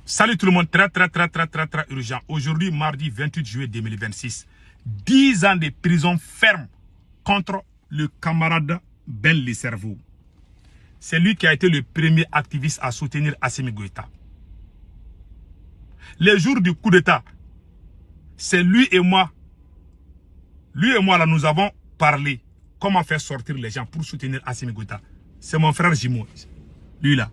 Salut tout le monde, très urgent. Aujourd'hui, mardi 28 juillet 2026, 10 ans de prison ferme contre le camarade Ben Lisservou. C'est lui qui a été le premier activiste à soutenir Assimi Goïta. Les jours du coup d'État, c'est lui et moi là, nous avons parlé comment faire sortir les gens pour soutenir Assimi Goïta. C'est mon frère Jimo, lui là.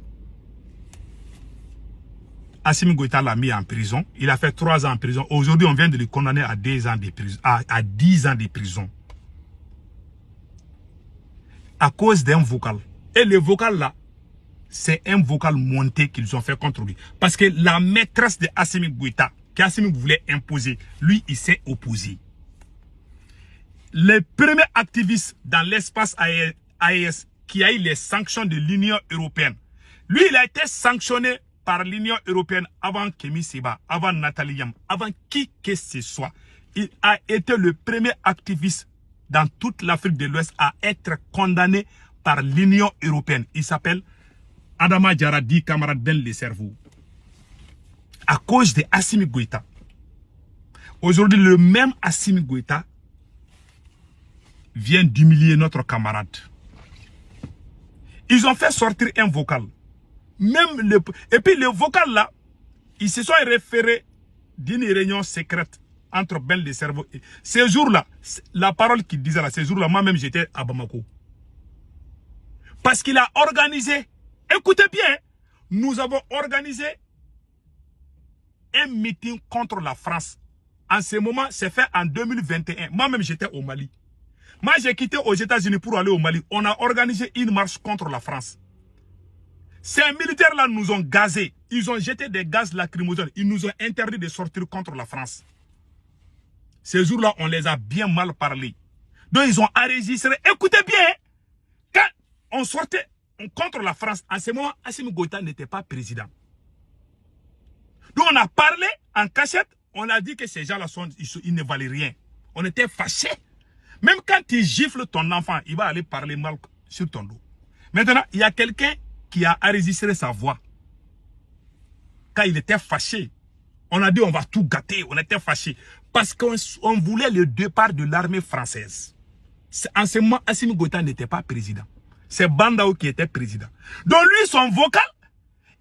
Assimi Goïta l'a mis en prison. Il a fait 3 ans en prison. Aujourd'hui, on vient de le condamner à 10 ans de prison. À 10 ans de prison. À cause d'un vocal. Et le vocal là, c'est un vocal monté qu'ils ont fait contre lui. Parce que la maîtresse de Assimi Goïta, qu'Assimi voulait imposer, lui, il s'est opposé. Le premier activiste dans l'espace AES qui a eu les sanctions de l'Union européenne, lui, il a été sanctionné par l'Union européenne avant Kémy Séba, avant Nathalie Yam, avant qui que ce soit. Il a été le premier activiste dans toute l'Afrique de l'Ouest à être condamné par l'Union européenne. Il s'appelle Adama Diarra, camarade Ben Lisservou. À cause de Assimi Goïta. Aujourd'hui, le même Assimi Goïta vient d'humilier notre camarade. Ils ont fait sortir un vocal. Et puis le vocal là, ils se sont référés d'une réunion secrète entre Ben Lisservou et ces jours-là, la parole qu'il disait là, ces jours-là, moi-même j'étais à Bamako. Parce qu'il a organisé, écoutez bien, nous avons organisé un meeting contre la France. En ce moment, c'est fait en 2021. Moi-même j'étais au Mali. Moi j'ai quitté aux États-Unis pour aller au Mali. On a organisé une marche contre la France. Ces militaires-là nous ont gazés. Ils ont jeté des gaz lacrymogènes. Ils nous ont interdit de sortir contre la France. Ces jours-là, on les a bien mal parlé. Donc, ils ont enregistré. Écoutez bien, quand on sortait contre la France, en ce moment, Assimi Goïta n'était pas président. Donc, on a parlé en cachette. On a dit que ces gens-là, ils ne valaient rien. On était fâchés. Même quand tu gifles ton enfant, il va aller parler mal sur ton dos. Maintenant, il y a quelqu'un qui a enregistré sa voix. Quand il était fâché, on a dit on va tout gâter, on était fâché. Parce qu'on voulait le départ de l'armée française. En ce moment, Assimi Goïta n'était pas président. C'est Bandao qui était président. Donc lui, son vocal,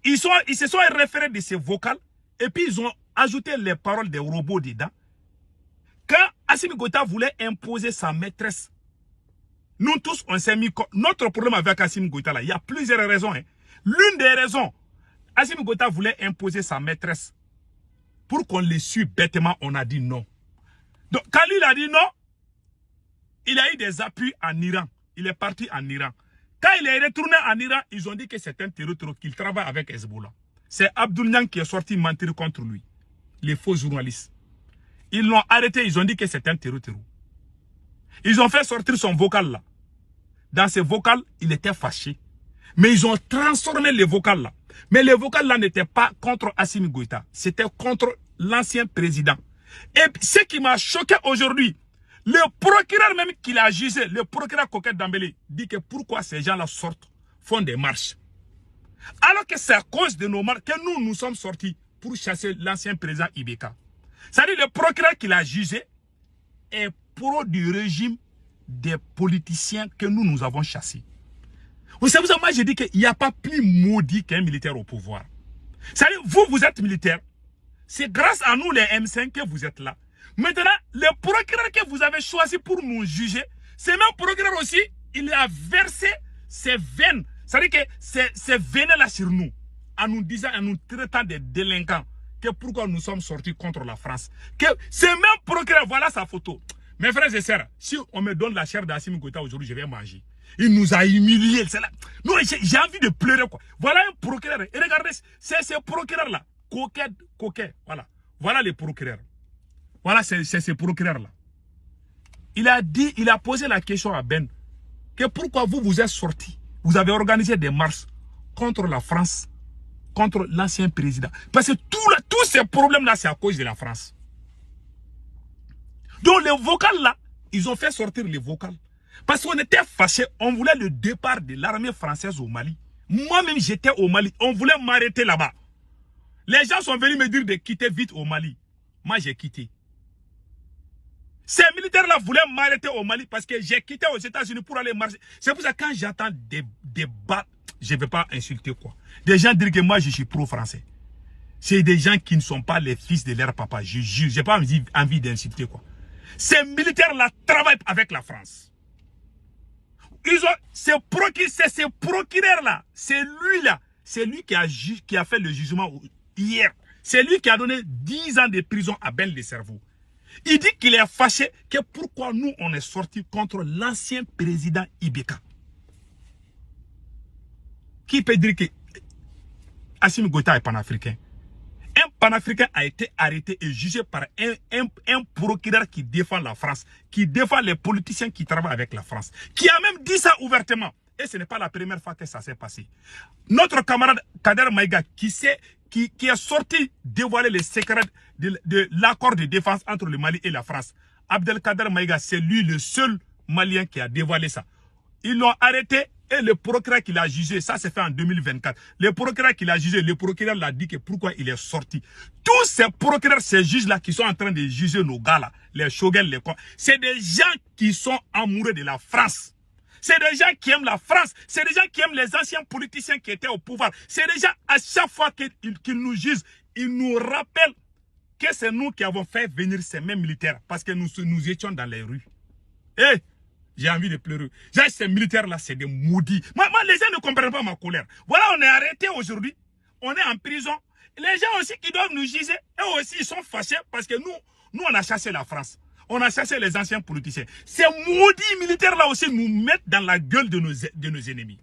ils se sont référés de ses vocals et puis ils ont ajouté les paroles des robots dedans. Quand Assimi Goïta voulait imposer sa maîtresse, nous tous, on s'est mis... Notre problème avec Assimi Goïta, là, il y a plusieurs raisons. Hein. L'une des raisons, Assimi Goïta voulait imposer sa maîtresse. Pour qu'on le suive bêtement, on a dit non. Donc, quand lui, il a dit non, il a eu des appuis en Iran. Il est parti en Iran. Quand il est retourné en Iran, ils ont dit que c'est un terroriste qu'il travaille avec Hezbollah. C'est Abdoul Niang qui est sorti mentir contre lui. Les faux journalistes. Ils l'ont arrêté, ils ont dit que c'est un terroriste. Ils ont fait sortir son vocal là. Dans ce vocal, il était fâché. Mais ils ont transformé le vocal là. Mais le vocal là n'était pas contre Assimi Goïta. C'était contre l'ancien président. Et ce qui m'a choqué aujourd'hui, le procureur même qui l'a jugé, le procureur Koket Dambélé, dit que pourquoi ces gens là sortent, font des marches. Alors que c'est à cause de nos marches que nous sommes sortis pour chasser l'ancien président Ibeka. C'est-à-dire le procureur qui l'a jugé est pro du régime des politiciens que nous avons chassés. Vous savez, moi je dis qu'il n'y a pas plus maudit qu'un militaire au pouvoir. C'est-à-dire, vous êtes militaire. C'est grâce à nous les M5 que vous êtes là. Maintenant, le procureur que vous avez choisi pour nous juger, c'est même procureur aussi, il a versé ses veines. C'est-à-dire que ces veines-là sur nous, en nous disant, en nous traitant de délinquants, que pourquoi nous sommes sortis contre la France. Que ce même procureur, voilà sa photo. Mes frères et sœurs, si on me donne la chair d'Assimi Goïta aujourd'hui, je vais manger. Il nous a humiliés. Non, j'ai envie de pleurer, quoi. Voilà un procureur. Et regardez, c'est ce procureur-là. Coquet. Voilà. Voilà les procureurs. Voilà, c'est ce procureur-là. Il a posé la question à Ben. Que pourquoi vous êtes sortis? Vous avez organisé des marches contre la France, contre l'ancien président. Parce que tous ces problèmes-là, c'est à cause de la France. Donc les vocals là, ils ont fait sortir les vocals. Parce qu'on était fâchés, on voulait le départ de l'armée française au Mali. Moi-même, j'étais au Mali, on voulait m'arrêter là-bas. Les gens sont venus me dire de quitter vite au Mali. Moi, j'ai quitté. Ces militaires-là voulaient m'arrêter au Mali parce que j'ai quitté aux États-Unis pour aller marcher. C'est pour ça que quand j'entends des bats, je ne vais pas insulter quoi. Des gens disent que moi, je suis pro-français. C'est des gens qui ne sont pas les fils de leur papa. Je jure, je n'ai pas envie d'insulter quoi. Ces militaires-là travaillent avec la France. Ces procureurs-là, c'est lui-là. C'est lui qui a fait le jugement hier. C'est lui qui a donné 10 ans de prison à Ben le cerveau. Il dit qu'il est fâché que pourquoi nous on est sortis contre l'ancien président Ibeka. Qui peut dire que Assimi Goïta est panafricain? Un panafricain a été arrêté et jugé par un procureur qui défend la France, qui défend les politiciens qui travaillent avec la France, qui a même dit ça ouvertement. Et ce n'est pas la première fois que ça s'est passé. Notre camarade Kader Maïga qui est sorti dévoiler les secrets de l'accord de défense entre le Mali et la France. Abdelkader Maïga, c'est lui le seul Malien qui a dévoilé ça. Ils l'ont arrêté et le procureur qui l'a jugé, ça s'est fait en 2024. Le procureur qui l'a jugé, le procureur l'a dit que pourquoi il est sorti. Tous ces procureurs, ces juges-là qui sont en train de juger nos gars là, les Shogel, les cons, c'est des gens qui sont amoureux de la France. C'est des gens qui aiment la France. C'est des gens qui aiment les anciens politiciens qui étaient au pouvoir. C'est des gens, à chaque fois qu'ils nous jugent, ils nous rappellent que c'est nous qui avons fait venir ces mêmes militaires. Parce que nous étions dans les rues. Eh, j'ai envie de pleurer. Ces militaires-là, c'est des maudits. Moi, les gens ne comprennent pas ma colère. Voilà, on est arrêtés aujourd'hui. On est en prison. Les gens aussi qui doivent nous juger, eux aussi, ils sont fâchés parce que nous, on a chassé la France. On a chassé les anciens politiciens. Ces maudits militaires-là aussi nous mettent dans la gueule de nos ennemis.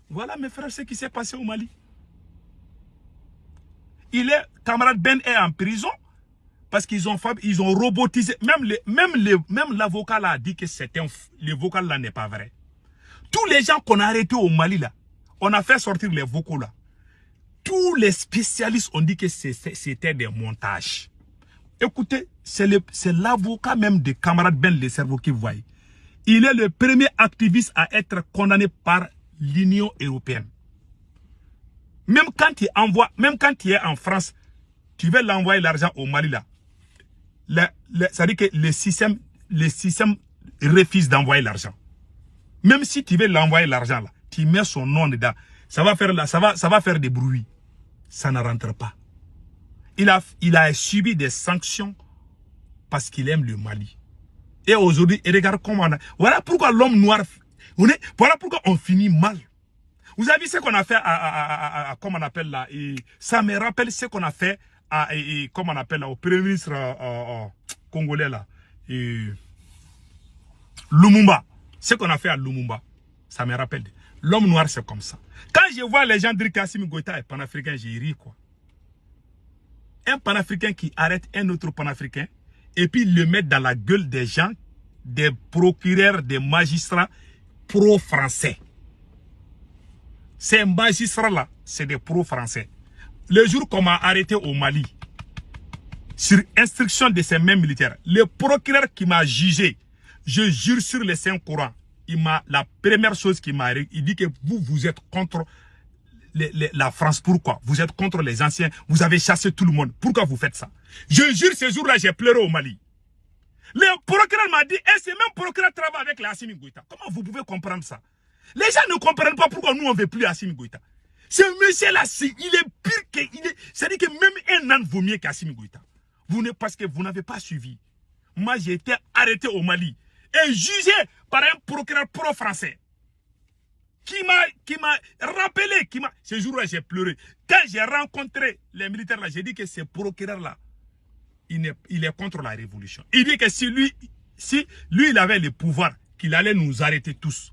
Voilà, mes frères, ce qui s'est passé au Mali. Camarade Ben est en prison parce qu'ils ont robotisé. Même l'avocat là a dit que le vocal là n'est pas vrai. Tous les gens qu'on a arrêtés au Mali là, on a fait sortir les vocaux là. Tous les spécialistes ont dit que c'était des montages. Écoutez, c'est l'avocat même de camarade Ben le cerveau qui voit. Il est le premier activiste à être condamné par l'Union européenne. Même quand il est en France, tu veux l'envoyer l'argent au Mali là. Ça dit que le système refuse d'envoyer l'argent. Même si tu veux l'envoyer l'argent là, tu mets son nom dedans. Ça va faire des bruits. Ça ne rentre pas. Il a subi des sanctions parce qu'il aime le Mali. Et aujourd'hui, regarde comment on a... Voilà pourquoi l'homme noir... Voilà pourquoi on finit mal. Vous avez vu ce qu'on a fait comment on appelle là, ça me rappelle ce qu'on a fait comment on appelle là, au premier ministre congolais là, Lumumba. Ce qu'on a fait à Lumumba, ça me rappelle. L'homme noir, c'est comme ça. Quand je vois les gens dire qu'Assimi Goïta est panafricain, j'ai ri quoi. Un panafricain qui arrête un autre panafricain et puis le met dans la gueule des gens, des procureurs, des magistrats pro-français. Ces magistrats-là, c'est des pro-français. Le jour qu'on m'a arrêté au Mali, sur instruction de ces mêmes militaires, le procureur qui m'a jugé, je jure sur le Saint-Coran, la première chose qu'il m'a dit, il dit que vous êtes contre la France. Pourquoi? Vous êtes contre les anciens, vous avez chassé tout le monde. Pourquoi vous faites ça? Je jure, ce jour-là, j'ai pleuré au Mali. Le procureur m'a dit, et ce même procureur travaille avec Assimi Goïta. Comment vous pouvez comprendre ça? Les gens ne comprennent pas pourquoi nous on ne veut plus Assimi Goïta. Ce monsieur-là, il est pire que... C'est-à-dire que même un âne vaut mieux qu'Assimi Goïta. Parce que vous n'avez pas suivi. Moi, j'ai été arrêté au Mali et jugé par un procureur pro-français qui m'a rappelé, ce jour-là, j'ai pleuré. Quand j'ai rencontré les militaires là, j'ai dit que ce procureur-là, il est contre la révolution. Il dit que si lui il avait le pouvoir, qu'il allait nous arrêter tous.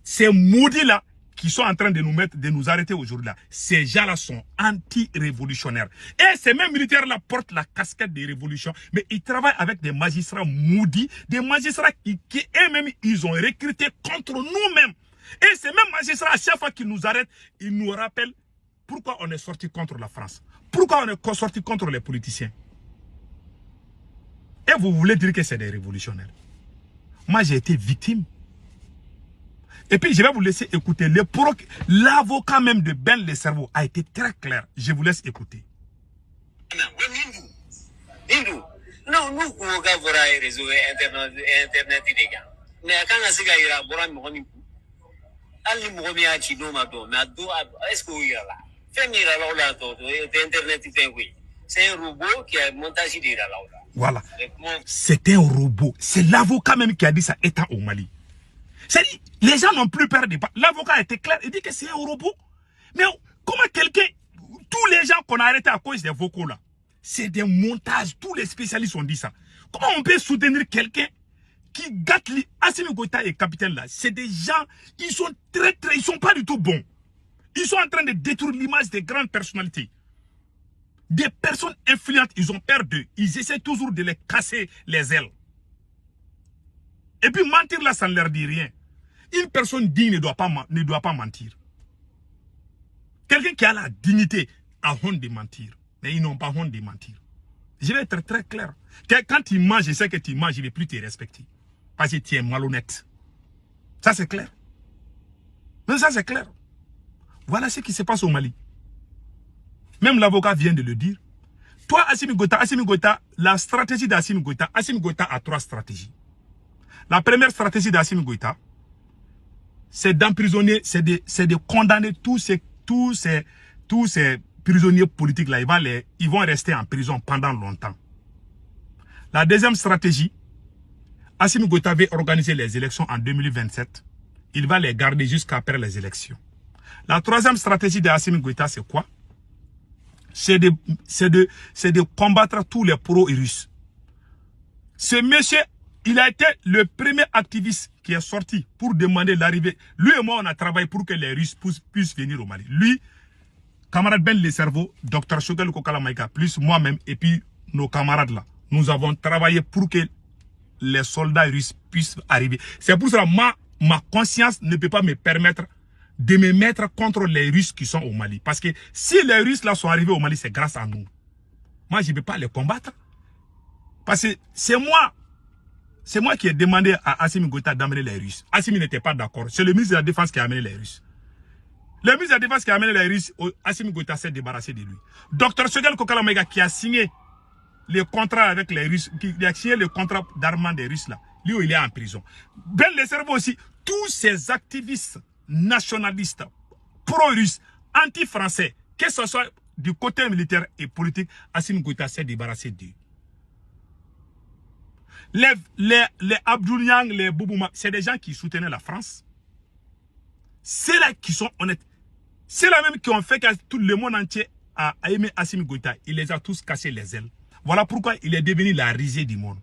Ces maudits-là qui sont en train de nous arrêter aujourd'hui-là, ces gens-là sont anti-révolutionnaires. Et ces mêmes militaires-là portent la casquette des révolutions, mais ils travaillent avec des magistrats maudits, des magistrats qui eux-mêmes, ils ont recruté contre nous-mêmes. Et ces mêmes magistrats, à chaque fois qu'ils nous arrêtent, ils nous rappellent pourquoi on est sorti contre la France. Pourquoi on est sorti contre les politiciens. Et vous voulez dire que c'est des révolutionnaires. Moi, j'ai été victime. Et puis, je vais vous laisser écouter. L'avocat même de Ben Le Cerveau a été très clair. Je vous laisse écouter. Non, nous, on va voir les réseaux Internet. Mais quand on se gagne, on va voir les est-ce qu'il y a là? C'est un robot qui a monté là. Voilà. C'est un robot. C'est l'avocat même qui a dit ça étant au Mali. C'est-à-dire, les gens n'ont plus peur de pas. L'avocat a été clair. Il dit que c'est un robot. Mais comment quelqu'un, tous les gens qu'on a arrêtés à cause des vocaux là, c'est des montages. Tous les spécialistes ont dit ça. Comment on peut soutenir quelqu'un qui gâte Assimi Goïta et capitaine là? C'est des gens, ils sont ils sont pas du tout bons. Ils sont en train de détruire l'image des grandes personnalités. Des personnes influentes, ils ont peur d'eux. Ils essaient toujours de les casser les ailes. Et puis mentir là, ça ne leur dit rien. Une personne digne ne doit pas mentir. Quelqu'un qui a la dignité a honte de mentir. Mais ils n'ont pas honte de mentir. Je vais être très clair. Quand tu manges, je sais que tu manges, je ne vais plus te respecter. Parce que tu es malhonnête. Ça c'est clair. Mais ça c'est clair. Voilà ce qui se passe au Mali. Même l'avocat vient de le dire. Toi, Assimi Goïta, la stratégie d'Assimi Goïta a 3 stratégies. La première stratégie d'Assimi Goïta, c'est d'emprisonner, c'est de condamner tous ces prisonniers politiques là. Ils vont rester en prison pendant longtemps. La deuxième stratégie, Assimi Goïta veut organiser les élections en 2027. Il va les garder jusqu'après les élections. La troisième stratégie d'Assimi Goïta, c'est quoi? C'est de combattre tous les pro-russes. Ce monsieur, il a été le premier activiste qui est sorti pour demander l'arrivée. Lui et moi, on a travaillé pour que les Russes puissent venir au Mali. Lui, camarade Ben Le Cerveau, Dr Choguel Kokala Maïga, plus moi-même, et puis nos camarades là, nous avons travaillé pour que les soldats russes puissent arriver. C'est pour cela que ma conscience ne peut pas me permettre de me mettre contre les Russes qui sont au Mali. Parce que si les Russes là sont arrivés au Mali, c'est grâce à nous. Moi, je ne peux pas les combattre. Parce que c'est moi qui ai demandé à Assimi Goïta d'amener les Russes. Assimi n'était pas d'accord. C'est le ministre de la Défense qui a amené les Russes. Le ministre de la Défense qui a amené les Russes, Assimi Goïta s'est débarrassé de lui. Dr Choguel Kokala Maïga qui a signé le contrat avec les Russes, qui a signé le contrat d'armement des Russes là, lui il est en prison. Ben Le Cerveau aussi, tous ces activistes nationalistes, pro-russes, anti-français, que ce soit du côté militaire et politique, Assimi Goïta s'est débarrassé d'eux. Les Abdouniang, les Boubouma, c'est des gens qui soutenaient la France. C'est là qui sont honnêtes. C'est là même qui ont fait que tout le monde entier a aimé Assimi Goïta. Il les a tous cassé les ailes. Voilà pourquoi il est devenu la risée du monde.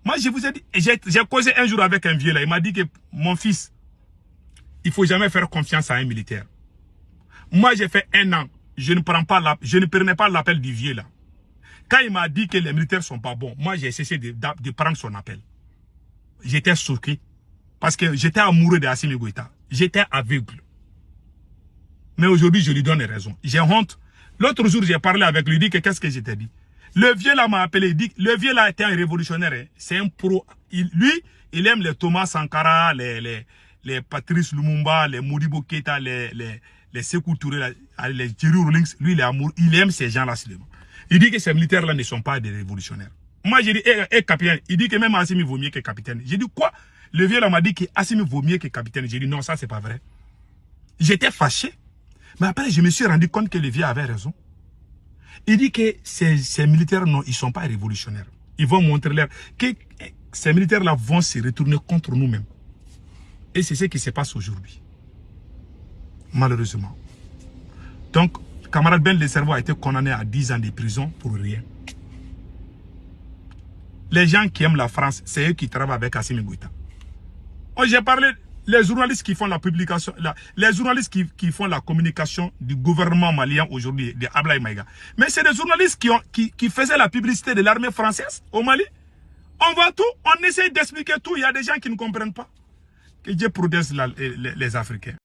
Moi, je vous ai dit, j'ai causé un jour avec un vieux là. Il m'a dit que mon fils, il ne faut jamais faire confiance à un militaire. Moi, j'ai fait 1 an. Je ne prenais pas l'appel du vieux là. Quand il m'a dit que les militaires ne sont pas bons, moi, j'ai cessé de prendre son appel. J'étais choqué. Parce que j'étais amoureux de Assimi Goïta. J'étais aveugle. Mais aujourd'hui, je lui donne raison. J'ai honte. L'autre jour, j'ai parlé avec lui, il dit que qu'est-ce que je t'ai dit? Le vieux là m'a appelé, il dit, le vieux là était un révolutionnaire. Hein. C'est un pro. Lui, il aime les Thomas Sankara, les Patrice Lumumba, les Modibo Keïta, les Sékou Touré, les Jerry Rawlings. Lui, il aime ces gens-là. Il dit que ces militaires-là ne sont pas des révolutionnaires. Moi, j'ai dit, capitaine, il dit que même Assimi vaut mieux que capitaine. J'ai dit, quoi? Le vieux là m'a dit que Assimi vaut mieux que capitaine. J'ai dit, non, ça, c'est pas vrai. J'étais fâché. Mais après, je me suis rendu compte que le vieux avait raison. Il dit que ces militaires, non, ils ne sont pas révolutionnaires. Ils vont montrer que ces militaires-là vont se retourner contre nous-mêmes. Et c'est ce qui se passe aujourd'hui. Malheureusement. Donc, camarade Ben Le Cerveau a été condamné à 10 ans de prison pour rien. Les gens qui aiment la France, c'est eux qui travaillent avec Assimi Goïta. Oh, j'ai parlé, les journalistes qui font la publication, les journalistes qui font la communication du gouvernement malien aujourd'hui, de Ablaye Maïga. Mais c'est des journalistes qui faisaient la publicité de l'armée française au Mali. On voit tout, on essaie d'expliquer tout. Il y a des gens qui ne comprennent pas. Que Dieu protège les Africains.